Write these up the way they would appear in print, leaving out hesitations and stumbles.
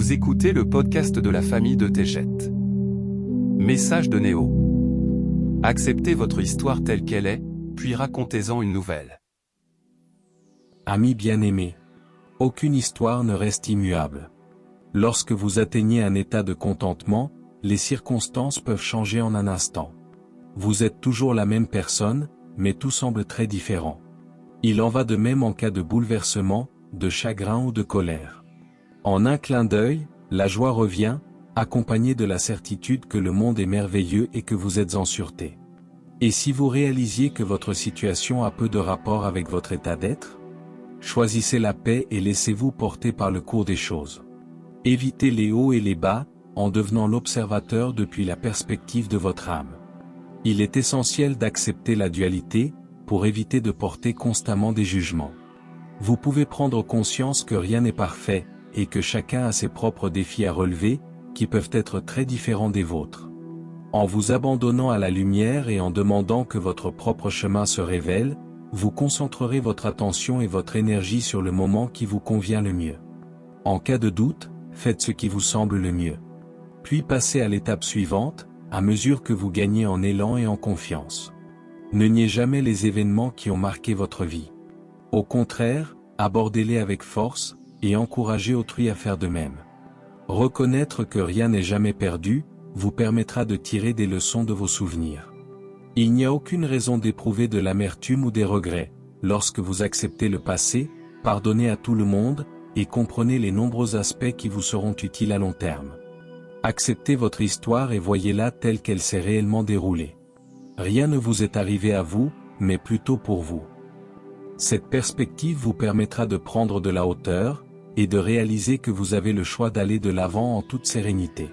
Vous écoutez le podcast de la famille de Tégette. Message de Néo. Acceptez votre histoire telle qu'elle est, puis racontez-en une nouvelle. Amis bien-aimés, aucune histoire ne reste immuable. Lorsque vous atteignez un état de contentement, les circonstances peuvent changer en un instant. Vous êtes toujours la même personne, mais tout semble très différent. Il en va de même en cas de bouleversement, de chagrin ou de colère. En un clin d'œil, la joie revient, accompagnée de la certitude que le monde est merveilleux et que vous êtes en sûreté. Et si vous réalisiez que votre situation a peu de rapport avec votre état d'être? Choisissez la paix et laissez-vous porter par le cours des choses. Évitez les hauts et les bas, en devenant l'observateur depuis la perspective de votre âme. Il est essentiel d'accepter la dualité, pour éviter de porter constamment des jugements. Vous pouvez prendre conscience que rien n'est parfait, et que chacun a ses propres défis à relever, qui peuvent être très différents des vôtres. En vous abandonnant à la lumière et en demandant que votre propre chemin se révèle, vous concentrerez votre attention et votre énergie sur le moment qui vous convient le mieux. En cas de doute, faites ce qui vous semble le mieux. Puis passez à l'étape suivante, à mesure que vous gagnez en élan et en confiance. Ne niez jamais les événements qui ont marqué votre vie. Au contraire, abordez-les avec force, et encouragez autrui à faire de même. Reconnaître que rien n'est jamais perdu, vous permettra de tirer des leçons de vos souvenirs. Il n'y a aucune raison d'éprouver de l'amertume ou des regrets, lorsque vous acceptez le passé, pardonnez à tout le monde, et comprenez les nombreux aspects qui vous seront utiles à long terme. Acceptez votre histoire et voyez-la telle qu'elle s'est réellement déroulée. Rien ne vous est arrivé à vous, mais plutôt pour vous. Cette perspective vous permettra de prendre de la hauteur, et de réaliser que vous avez le choix d'aller de l'avant en toute sérénité.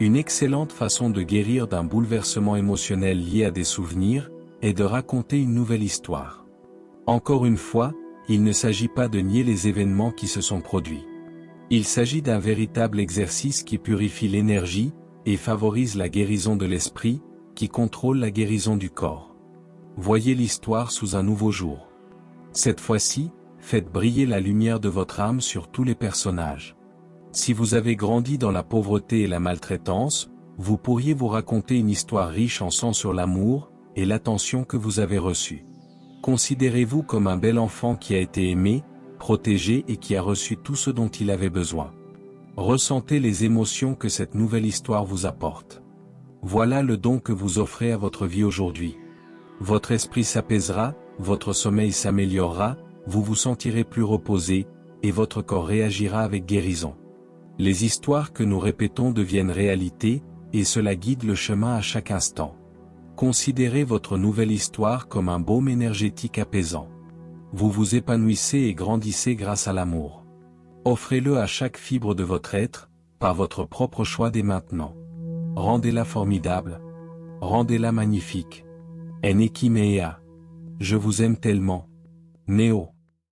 Une excellente façon de guérir d'un bouleversement émotionnel lié à des souvenirs, est de raconter une nouvelle histoire. Encore une fois, il ne s'agit pas de nier les événements qui se sont produits. Il s'agit d'un véritable exercice qui purifie l'énergie, et favorise la guérison de l'esprit, qui contrôle la guérison du corps. Voyez l'histoire sous un nouveau jour. Cette fois-ci, faites briller la lumière de votre âme sur tous les personnages. Si vous avez grandi dans la pauvreté et la maltraitance, vous pourriez vous raconter une histoire riche en sang sur l'amour, et l'attention que vous avez reçue. Considérez-vous comme un bel enfant qui a été aimé, protégé et qui a reçu tout ce dont il avait besoin. Ressentez les émotions que cette nouvelle histoire vous apporte. Voilà le don que vous offrez à votre vie aujourd'hui. Votre esprit s'apaisera, votre sommeil s'améliorera, vous vous sentirez plus reposé, et votre corps réagira avec guérison. Les histoires que nous répétons deviennent réalité, et cela guide le chemin à chaque instant. Considérez votre nouvelle histoire comme un baume énergétique apaisant. Vous vous épanouissez et grandissez grâce à l'amour. Offrez-le à chaque fibre de votre être, par votre propre choix dès maintenant. Rendez-la formidable. Rendez-la magnifique. Eneki Mea. Je vous aime tellement. Néo.